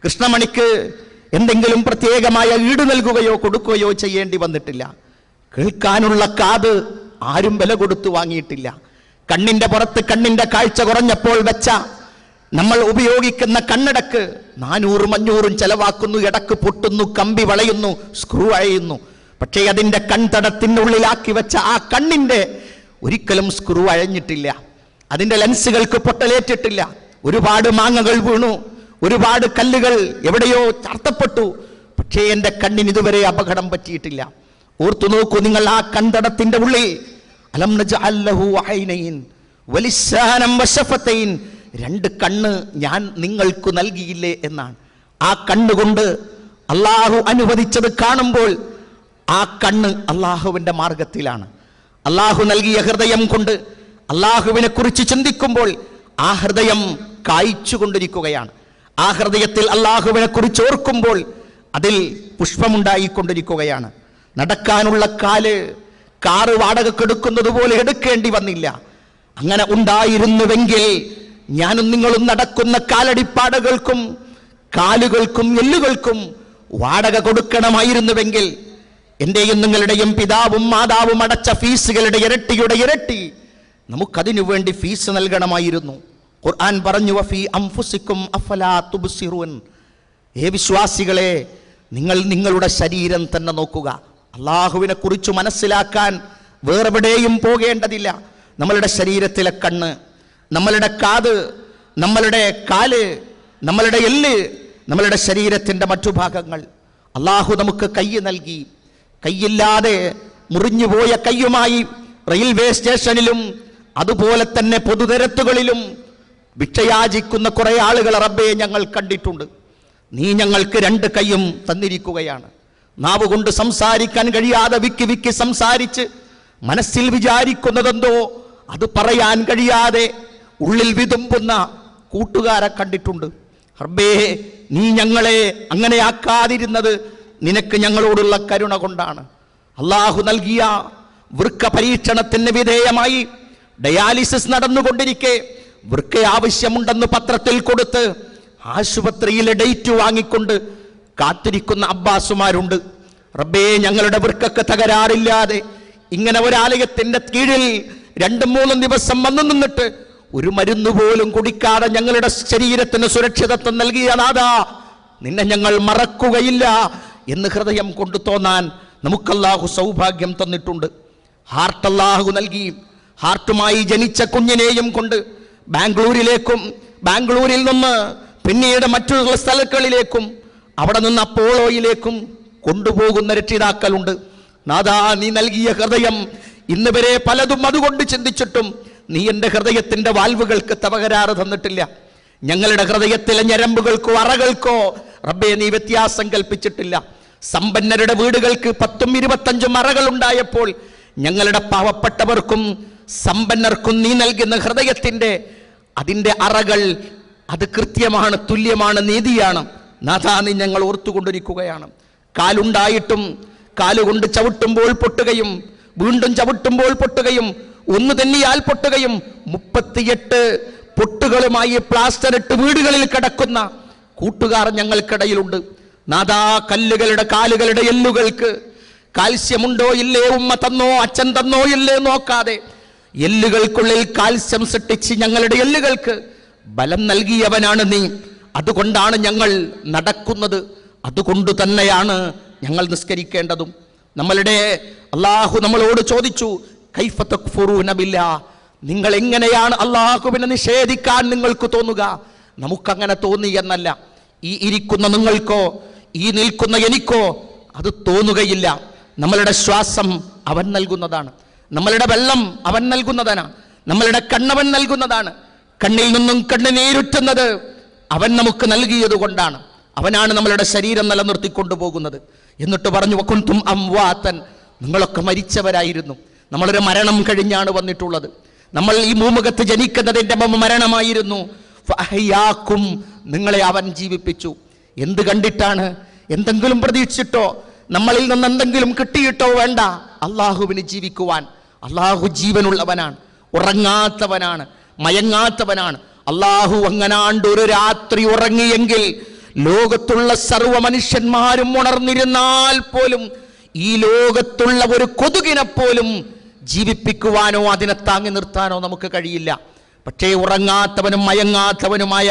കൃഷ്ണമണിക്ക് എന്തെങ്കിലും പ്രത്യേകമായ ഈട് നൽകുകയോ കൊടുക്കുകയോ ചെയ്യേണ്ടി വന്നിട്ടില്ല. കേൾക്കാനുള്ള കാത് ആരും വില കൊടുത്തു വാങ്ങിയിട്ടില്ല. കണ്ണിന്റെ പുറത്ത് കണ്ണിന്റെ കാഴ്ച കുറഞ്ഞപ്പോൾ വെച്ച നമ്മൾ ഉപയോഗിക്കുന്ന കണ്ണടക്ക് 400-500 ചെലവാക്കുന്നു, ഇടക്ക് പൊട്ടുന്നു, കമ്പി വളയുന്നു, സ്ക്രൂ അഴയുന്നു. പക്ഷേ അതിന്റെ കൺതടത്തിനുള്ളിലാക്കി വെച്ച ആ കണ്ണിന്റെ ഒരിക്കലും സ്ക്രൂ അഴഞ്ഞിട്ടില്ല. അതിന്റെ ലെൻസുകൾക്ക് പൊട്ടലേറ്റിട്ടില്ല. ഒരുപാട് മാങ്ങകൾ വീണു, ഒരുപാട് കല്ലുകൾ എവിടെയോ ചാർത്തപ്പെട്ടു. പക്ഷേ എൻ്റെ കണ്ണിന് ഇതുവരെ അപകടം പറ്റിയിട്ടില്ല. ഓർത്തു നോക്കൂ നിങ്ങൾ, ആ കൺതടത്തിന്റെ ഉള്ളിൽ അലം നജഅൽ ലഹു ഐനൈൻ വലിസാനം വശഫതൈൻ, 2 കണ്ണ് ഞാൻ നിങ്ങൾക്ക് നൽകിയില്ലേ എന്നാണ്. ആ കണ്ണുകൊണ്ട് അള്ളാഹു അനുവദിച്ചത് കാണുമ്പോൾ ആ കണ്ണ് അള്ളാഹുവിന്റെ മാർഗത്തിലാണ്. അള്ളാഹു നൽകിയ ഹൃദയം കൊണ്ട് അള്ളാഹുവിനെ കുറിച്ച് ചിന്തിക്കുമ്പോൾ ആ ഹൃദയം കായ്ച്ചുകൊണ്ടിരിക്കുകയാണ്. ആ ഹൃദയത്തിൽ അള്ളാഹുവിനെ കുറിച്ച് ഓർക്കുമ്പോൾ അതിൽ പുഷ്പമുണ്ടായിക്കൊണ്ടിരിക്കുകയാണ്. നടക്കാനുള്ള കാറ് വാടകക്കെടുക്കുന്നത് പോലെ എടുക്കേണ്ടി വന്നില്ല. അങ്ങനെ ഉണ്ടായിരുന്നുവെങ്കിൽ ഞാനും നിങ്ങളും നടക്കുന്ന കാലടിപ്പാടകൾക്കും കാലുകൾക്കും എല്ലുകൾക്കും വാടക കൊടുക്കണമായിരുന്നുവെങ്കിൽ എൻ്റെയും നിങ്ങളുടെയും പിതാവും മാതാവും അടച്ച ഫീസുകളുടെ ഇരട്ടിയുടെ ഇരട്ടി നമുക്കതിനു വേണ്ടി ഫീസ് നൽകണമായിരുന്നു. ഖുർആൻ പറഞ്ഞു, വഫീ അൻഫുസിക്കും അഫലാ തുബ്സിറൂൻ. വിശ്വാസികളെ, നിങ്ങൾ നിങ്ങളുടെ ശരീരം തന്നെ നോക്കുക. അള്ളാഹുവിനെ കുറിച്ച് മനസ്സിലാക്കാൻ വേറെവിടെയും പോകേണ്ടതില്ല. നമ്മളുടെ ശരീരത്തിലെ കണ്ണ്, നമ്മളുടെ കാത്, നമ്മളുടെ കാല്, നമ്മളുടെ എല്ല്, നമ്മളുടെ ശരീരത്തിൻ്റെ മറ്റു ഭാഗങ്ങൾ. അള്ളാഹു നമുക്ക് കൈ നൽകി. കൈയില്ലാതെ മുറിഞ്ഞുപോയ കയ്യുമായി റെയിൽവേ സ്റ്റേഷനിലും അതുപോലെ തന്നെ പൊതുനിരത്തുകളിലും ഭിക്ഷയാചിക്കുന്ന കുറെ ആളുകൾ റബ്ബേ ഞങ്ങൾ കണ്ടിട്ടുണ്ട്. നീ ഞങ്ങൾക്ക് 2 കൈയും തന്നിരിക്കുകയാണ്. നാവ് കൊണ്ട് സംസാരിക്കാൻ കഴിയാതെ വിക്കി വിക്കി സംസാരിച്ച് മനസ്സിൽ വിചാരിക്കുന്നതെന്തോ അത് പറയാൻ കഴിയാതെ ഉള്ളിൽ വിതുമ്പുന്ന കൂട്ടുകാരെ കണ്ടിട്ടുണ്ട്. റബ്ബേ, നീ ഞങ്ങളെ അങ്ങനെയാക്കാതിരുന്നത് നിനക്ക് ഞങ്ങളോടുള്ള കരുണ കൊണ്ടാണ്. അള്ളാഹു നൽകിയ വൃക്ക പരീക്ഷണത്തിന് വിധേയമായി ഡയാലിസിസ് നടന്നുകൊണ്ടിരിക്കെ വൃക്ക ആവശ്യമുണ്ടെന്ന് പത്രത്തിൽ കൊടുത്ത് ആശുപത്രിയിലെ ഡേറ്റ് വാങ്ങിക്കൊണ്ട് കാത്തിരിക്കുന്ന അബ്ബാസുമാരുണ്ട്. റബ്ബേ, ഞങ്ങളുടെ വൃക്കക്ക് തകരാറില്ലാതെ ഇങ്ങനെ ഒരാലയത്തിന്റെ കീഴിൽ 2-3 ദിവസം വന്നു നിന്നിട്ട് ഒരു മരുന്ന് പോലും കുടിക്കാതെ ഞങ്ങളുടെ ശരീരത്തിന് സുരക്ഷിതത്വം നൽകിയ നാഥാ, നിന്നെ ഞങ്ങൾ മറക്കുകയില്ല എന്ന് ഹൃദയം കൊണ്ട് തോന്നാൻ നമുക്കല്ലാഹു സൗഭാഗ്യം തന്നിട്ടുണ്ട്. ഹാർട്ട് അല്ലാഹു നൽകി. ഹാർട്ടുമായി ജനിച്ച കുഞ്ഞിനെയും കൊണ്ട് ബാംഗ്ലൂരിൽ നിന്ന് പിന്നീട് മറ്റുള്ള സ്ഥലങ്ങളിലേക്കും അവിടെ നിന്ന് അപ്പോളോയിലേക്കും കൊണ്ടുപോകുന്ന രക്ഷിതാക്കളുണ്ട്. നാഥാ, നീ നൽകിയ ഹൃദയം ഇന്ന് വരെ പലതും അതുകൊണ്ട് ചിന്തിച്ചിട്ടും നീ എൻ്റെ ഹൃദയത്തിൻ്റെ വാൽവുകൾക്ക് തകരാറ് തന്നിട്ടില്ല. ഞങ്ങളുടെ ഹൃദയത്തിലെ ഞരമ്പുകൾക്കോ അറകൾക്കോ റബ്ബേ നീ വ്യത്യാസം കൽപ്പിച്ചിട്ടില്ല. സമ്പന്നരുടെ വീടുകൾക്ക് 10-25 അറകൾ ഉണ്ടായപ്പോൾ ഞങ്ങളുടെ പാവപ്പെട്ടവർക്കും സമ്പന്നർക്കും നീ നൽകുന്ന ഹൃദയത്തിൻ്റെ അതിൻ്റെ അറകൾ അത് കൃത്യമാണ്, തുല്യമാണ്, നീതിയാണ്. നാഥാ, നീ ഞങ്ങൾ ഓർത്തുകൊണ്ടിരിക്കുകയാണ്. കാലുണ്ടായിട്ടും കാലുകൊണ്ട് ചവിട്ടുമ്പോൾ പൊട്ടുകയും വീണ്ടും ചവിട്ടുമ്പോൾ പൊട്ടുകയും ഒന്ന് തന്നെയാൽ പൊട്ടുകയും 38 പൊട്ടുകളുമായി പ്ലാസ്റ്റർ ഇട്ട് വീടുകളിൽ കിടക്കുന്ന കൂട്ടുകാർ ഞങ്ങൾക്കിടയിലുണ്ട്. നാദാ, കല്ലുകളുടെ കാലുകളുടെ എല്ലുകൾക്ക് കാൽസ്യമുണ്ടോ ഇല്ലേ, ഉമ്മ തന്നോ അച്ഛൻ തന്നോ ഇല്ലേ നോക്കാതെ എല്ലുകൾക്കുള്ളിൽ കാൽസ്യം സൃഷ്ടിച്ച് ഞങ്ങളുടെ എല്ലുകൾക്ക് ബലം നൽകിയവനാണ് നീ. അതുകൊണ്ടാണ് ഞങ്ങൾ നടക്കുന്നത്, അതുകൊണ്ട് തന്നെയാണ് ഞങ്ങൾ നിസ്കരിക്കേണ്ടതും. നമ്മളുടെ അള്ളാഹു നമ്മളോട് ചോദിച്ചു, കൈഫ തക്ഫുറൂന ബില്ലാഹ്, നിങ്ങൾ എങ്ങനെയാണ് അള്ളാഹുവിനെ നിഷേധിക്കാൻ നിങ്ങൾക്ക് തോന്നുക? നമുക്കങ്ങനെ തോന്നി എന്നല്ല. ഈ ഇരിക്കുന്ന നിങ്ങൾക്കോ ഈ നിൽക്കുന്ന എനിക്കോ അത് തോന്നുകയില്ല. നമ്മളുടെ ശ്വാസം അവൻ നൽകുന്നതാണ്, നമ്മളുടെ വെള്ളം അവൻ നൽകുന്നതാണ്, നമ്മളുടെ കണ്ണവൻ നൽകുന്നതാണ്. കണ്ണിൽ നിന്നും കണ്ണുനീരുറ്റുന്നത് അവൻ നമുക്ക് നൽകിയത് കൊണ്ടാണ്. അവനാണ് നമ്മളുടെ ശരീരം നിലനിർത്തിക്കൊണ്ടുപോകുന്നത്. എന്നിട്ട് പറഞ്ഞു, വകുന്തും അംവാതൻ, നിങ്ങളൊക്കെ മരിച്ചവരായിരുന്നു. നമ്മളൊരു മരണം കഴിഞ്ഞാണ് വന്നിട്ടുള്ളത്. നമ്മൾ ഈ ഭൂമുഖത്ത് ജനിക്കുന്നതിൻ്റെ മുമ്പ് മരണമായിരുന്നു. ഫഅഹ്യാക്കും, നിങ്ങളെ അവൻ ജീവിപ്പിച്ചു. എന്ത് കണ്ടിട്ടാണ്? എന്തെങ്കിലും പ്രതീക്ഷിച്ചിട്ടോ നമ്മളിൽ നിന്ന് എന്തെങ്കിലും കിട്ടിയിട്ടോ വേണ്ട. അള്ളാഹുവിന് ജീവിക്കുവാൻ. അള്ളാഹു ജീവനുള്ളവനാണ്, ഉറങ്ങാത്തവനാണ്, മയങ്ങാത്തവനാണ്. അള്ളാഹു അങ്ങനാണ്ട് ഒരു രാത്രി ഉറങ്ങിയെങ്കിൽ ലോകത്തുള്ള സർവ്വ മനുഷ്യന്മാരും ഉണർന്നിരുന്നാൽ പോലും ഈ ലോകത്തുള്ള ഒരു കൊതുകിനെ പോലും ജീവിപ്പിക്കുവാനോ അതിനെ താങ്ങി നിർത്താനോ നമുക്ക് കഴിയില്ല. പക്ഷേ ഉറങ്ങാത്തവനും മയങ്ങാത്തവനുമായ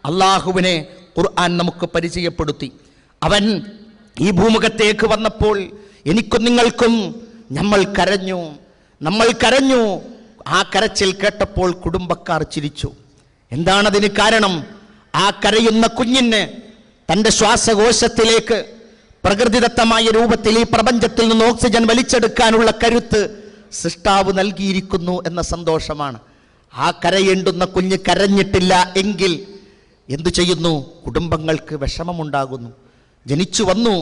അള്ളാഹുവിനെ ഖുർആൻ നമുക്ക് പരിചയപ്പെടുത്തി. അവൻ ഈ ഭൂമുഖത്തേക്ക് വന്നപ്പോൾ എനിക്കും നിങ്ങൾക്കും നമ്മൾ കരഞ്ഞു. ആ കരച്ചിൽ കേട്ടപ്പോൾ കുടുംബക്കാർ ചിരിച്ചു. എന്താണതിന് കാരണം? ആ കരയുന്ന കുഞ്ഞിന് തൻ്റെ ശ്വാസകോശത്തിലേക്ക് പ്രകൃതിദത്തമായ രൂപത്തിൽ ഈ പ്രപഞ്ചത്തിൽ നിന്ന് ഓക്സിജൻ വലിച്ചെടുക്കാനുള്ള കരുത്ത് സൃഷ്ടാവ് നൽകിയിരിക്കുന്നു എന്ന സന്തോഷമാണ്. ആ കരയേണ്ടുന്ന കുഞ്ഞ് കരഞ്ഞിട്ടില്ല എങ്കിൽ എന്തു ചെയ്യുന്നു? കുടുംബങ്ങൾക്ക് വിഷമമുണ്ടാകുന്നു. ജനിച്ചു വന്നു,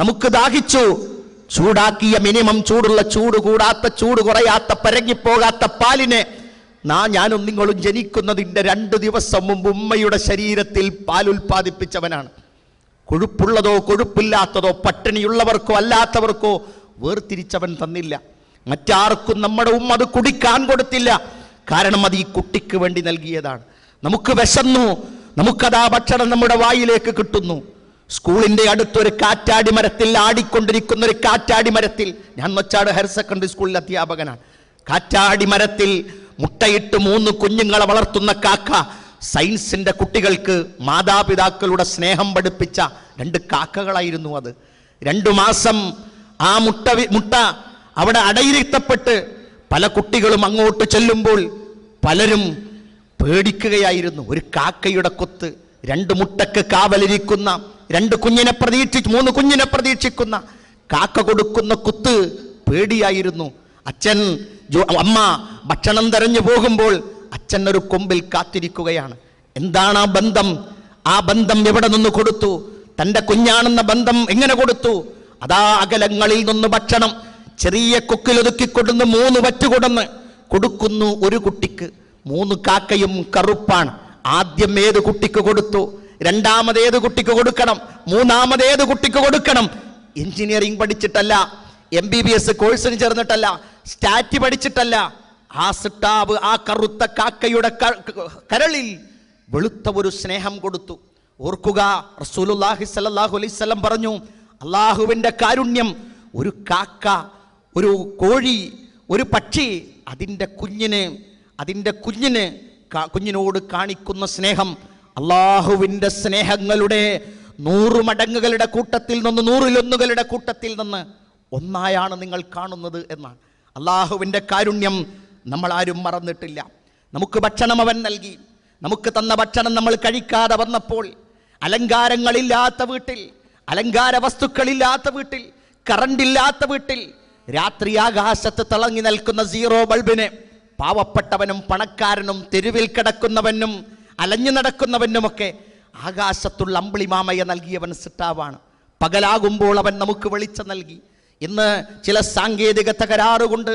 നമുക്ക് ദാഹിച്ചു, ചൂടാക്കിയ മിനിമം ചൂടുള്ള, ചൂട് കൂടാത്ത, ചൂട് കുറയാത്ത, പരങ്ങിപ്പോകാത്ത പാലിനെ ഞാനും നിങ്ങളും ജനിക്കുന്നതിൻ്റെ 2 ദിവസം മുമ്പ് ഉമ്മയുടെ ശരീരത്തിൽ പാൽ ഉൽപ്പാദിപ്പിച്ചവനാണ്. കൊഴുപ്പുള്ളതോ കൊഴുപ്പില്ലാത്തതോ, പട്ടിണിയുള്ളവർക്കോ അല്ലാത്തവർക്കോ വേർതിരിച്ചവൻ തന്നില്ല. മറ്റാർക്കും നമ്മുടെ ഉമ്മ അത് കുടിക്കാൻ കൊടുത്തില്ല. കാരണം അത് ഈ കുട്ടിക്ക് വേണ്ടി നൽകിയതാണ്. നമുക്ക് വിശന്നു, നമുക്കതാ ഭക്ഷണം നമ്മുടെ വായിലേക്ക് കിട്ടുന്നു. സ്കൂളിന്റെ അടുത്തൊരു കാറ്റാടി മരത്തിൽ ആടിക്കൊണ്ടിരിക്കുന്ന ഒരു കാറ്റാടി മരത്തിൽ, ഞാൻ നൊച്ചാട് ഹയർ സെക്കൻഡറി സ്കൂളിലെ അധ്യാപകനാണ്. കാറ്റാടി മരത്തിൽ മുട്ടയിട്ട് 3 കുഞ്ഞുങ്ങളെ വളർത്തുന്ന കാക്ക. സയൻസിന്റെ കുട്ടികൾക്ക് മാതാപിതാക്കളുടെ സ്നേഹം പഠിപ്പിച്ച 2 കാക്കകളായിരുന്നു അത്. 2 മാസം ആ മുട്ട അവിടെ അടയിരുത്തപ്പെട്ട് പല കുട്ടികളും അങ്ങോട്ട് ചെല്ലുമ്പോൾ പലരും പേടിക്കുകയായിരുന്നു. ഒരു കാക്കയുടെ കൊത്ത്, 2 മുട്ടക്ക് കാവലിരിക്കുന്ന, 3 കുഞ്ഞിനെ പ്രതീക്ഷിക്കുന്ന കാക്ക കൊടുക്കുന്ന കുത്ത് പേടിയായിരുന്നു. അമ്മ ഭക്ഷണം തെരഞ്ഞു പോകുമ്പോൾ അച്ഛൻ ഒരു കൊമ്പിൽ കാത്തിരിക്കുകയാണ്. എന്താണ് ആ ബന്ധം? ആ ബന്ധം എവിടെ നിന്ന് കൊടുത്തു? തൻ്റെ കുഞ്ഞാണെന്ന ബന്ധം എങ്ങനെ കൊടുത്തു? അതാ അകലങ്ങളിൽ നിന്ന് ഭക്ഷണം ചെറിയ കൊക്കിലൊതുക്കിക്കൊടുന്ന് 3 വറ്റ് കൊടുക്കുന്നു ഒരു കുട്ടിക്ക്. 3 കാക്കയും കറുപ്പാണ്. ആദ്യം ഏത് കുട്ടിക്ക് കൊടുത്തു? രണ്ടാമത് ഏത് കുട്ടിക്ക് കൊടുക്കണം? മൂന്നാമത് ഏത് കുട്ടിക്ക് കൊടുക്കണം? എഞ്ചിനീയറിംഗ് പഠിച്ചിട്ടല്ല, MBBS കോഴ്സിന് ചേർന്നിട്ടല്ല, സ്റ്റാറ്റ് പഠിച്ചിട്ടല്ല. ആ സിട്ടാവ് ആ കറുത്ത കാക്കയുടെ കരളിൽ വെളുത്ത ഒരു സ്നേഹം കൊടുത്തു. ഓർക്കുക, റസൂലുള്ളാഹി സ്വല്ലല്ലാഹു അലൈഹി വസല്ലം പറഞ്ഞു, അള്ളാഹുവിൻ്റെ കാരുണ്യം ഒരു കാക്ക, ഒരു കോഴി, ഒരു പക്ഷി അതിൻ്റെ കുഞ്ഞിനോട് കാണിക്കുന്ന സ്നേഹം അള്ളാഹുവിൻ്റെ സ്നേഹങ്ങളുടെ 100 മടങ്ങുകളുടെ കൂട്ടത്തിൽ നിന്ന്, 100-1 കൂട്ടത്തിൽ നിന്ന് ഒന്നായാണ് നിങ്ങൾ കാണുന്നത് എന്നാണ്. അള്ളാഹുവിൻ്റെ കാരുണ്യം നമ്മൾ ആരും മറന്നിട്ടില്ല. നമുക്ക് ഭക്ഷണം അവൻ നൽകി. നമുക്ക് തന്ന ഭക്ഷണം നമ്മൾ കഴിക്കാതെ വന്നപ്പോൾ, അലങ്കാരങ്ങളില്ലാത്ത വീട്ടിൽ, അലങ്കാര വസ്തുക്കളില്ലാത്ത വീട്ടിൽ, കറണ്ടില്ലാത്ത വീട്ടിൽ, രാത്രി ആകാശത്ത് തിളങ്ങി നിൽക്കുന്ന 0 ബൾബിനെ പാവപ്പെട്ടവനും പണക്കാരനും തെരുവിൽ കിടക്കുന്നവനും അലഞ്ഞു നടക്കുന്നവനുമൊക്കെ ആകാശത്തുള്ള അമ്പിളിമാമയെ നൽകിയവൻ സിട്ടാവാണ്. പകലാകുമ്പോൾ അവൻ നമുക്ക് വെളിച്ചം നൽകി. ഇന്ന് ചില സാങ്കേതിക തകരാറുകൊണ്ട്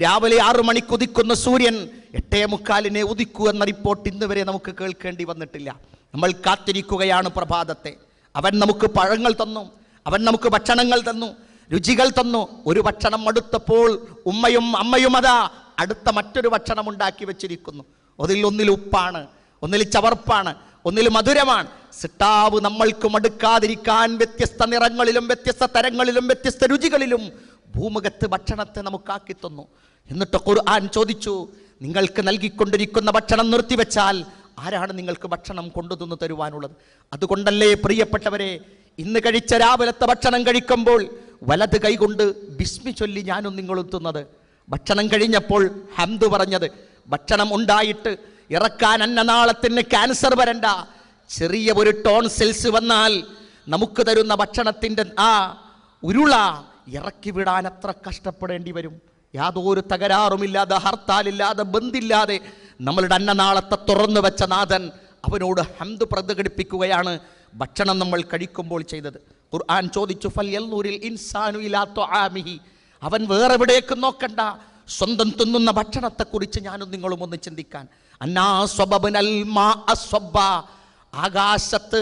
രാവിലെ 6 മണിക്ക് ഉദിക്കുന്ന സൂര്യൻ 8:45 ഉദിക്കൂ എന്ന റിപ്പോർട്ട് ഇന്ന് വരെ നമുക്ക് കേൾക്കേണ്ടി വന്നിട്ടില്ല. നമ്മൾ കാത്തിരിക്കുകയാണ് പ്രഭാതത്തെ. അവൻ നമുക്ക് പഴങ്ങൾ തന്നു, അവൻ നമുക്ക് ഭക്ഷണങ്ങൾ തന്നു, രുചികൾ തന്നു. ഒരു ഭക്ഷണം അടുത്തപ്പോൾ ഉമ്മയും അമ്മയും അതാ അടുത്ത മറ്റൊരു ഭക്ഷണം ഉണ്ടാക്കി വെച്ചിരിക്കുന്നു. ഒന്നിൽ ഉപ്പാണ്, ഒന്നിൽ ചവർപ്പാണ്, ഒന്നിൽ മധുരമാണ്. സിട്ടാവ് നമ്മൾക്ക് മടുക്കാതിരിക്കാൻ വ്യത്യസ്ത നിറങ്ങളിലും വ്യത്യസ്ത തരങ്ങളിലും വ്യത്യസ്ത രുചികളിലും ഭൂമുഖത്ത് ഭക്ഷണത്തെ നമുക്കാക്കി തന്നു. എന്നിട്ട് ഖുർആൻ ചോദിച്ചു, നിങ്ങൾക്ക് നൽകിക്കൊണ്ടിരിക്കുന്ന ഭക്ഷണം നിർത്തിവെച്ചാൽ ആരാണ് നിങ്ങൾക്ക് ഭക്ഷണം കൊണ്ടുതന്നു തരുവാനുള്ളത്? അതുകൊണ്ടല്ലേ പ്രിയപ്പെട്ടവരെ, ഇന്ന് കഴിച്ച രാവിലത്തെ ഭക്ഷണം കഴിക്കുമ്പോൾ വലത് കൈകൊണ്ട് ബിസ്മി ചൊല്ലി ഞാനും നിങ്ങളും തിന്നത്. ഭക്ഷണം കഴിഞ്ഞപ്പോൾ ഹംദ് പറഞ്ഞത്. ഭക്ഷണം ഉണ്ടായിട്ട് ഇറക്കാൻ അന്നനാളത്തിന് ക്യാൻസർ വരണ്ട, ചെറിയ ഒരു ടോൺസിൽസ് വന്നാൽ നമുക്ക് തരുന്ന ഭക്ഷണത്തിൻ്റെ ആ ഉരുള ഇറക്കി വിടാൻ അത്ര കഷ്ടപ്പെടേണ്ടി വരും. യാതൊരു തകരാറുമില്ലാതെ, ഹർത്താലില്ലാതെ, ബന്ദില്ലാതെ നമ്മളുടെ അന്നനാളത്തെ തുറന്നു വെച്ച നാഥൻ, അവനോട് ഹംദ് പ്രകടിപ്പിക്കുകയാണ് ഭക്ഷണം നമ്മൾ കഴിക്കുമ്പോൾ ചെയ്തത്. ഖുർആൻ ചോദിച്ചു, ഫൽയൻദുറിൽ ഇൻസാനു ഇലാ തുആമിഹി, അവൻ വേറെ എവിടേക്കും നോക്കണ്ട, സ്വന്തം തിന്നുന്ന ഭക്ഷണത്തെക്കുറിച്ച് ഞാനും നിങ്ങളും ഒന്ന് ചിന്തിക്കാൻ. ആകാശത്ത്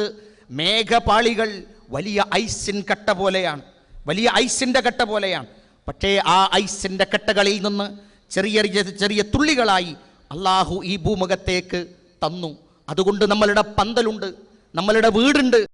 മേഘപാളികൾ വലിയ ഐസിൻ കട്ട പോലെയാണ്, വലിയ ഐസിൻ്റെ കട്ട പോലെയാണ്. പക്ഷേ ആ ഐസിൻ്റെ കട്ടകളിൽ നിന്ന് ചെറിയ ചെറിയ തുള്ളികളായി അള്ളാഹു ഈ ഭൂമുഖത്തേക്ക് തന്നു. അതുകൊണ്ട് നമ്മളുടെ പന്തലുണ്ട്, നമ്മളുടെ വീടുണ്ട്,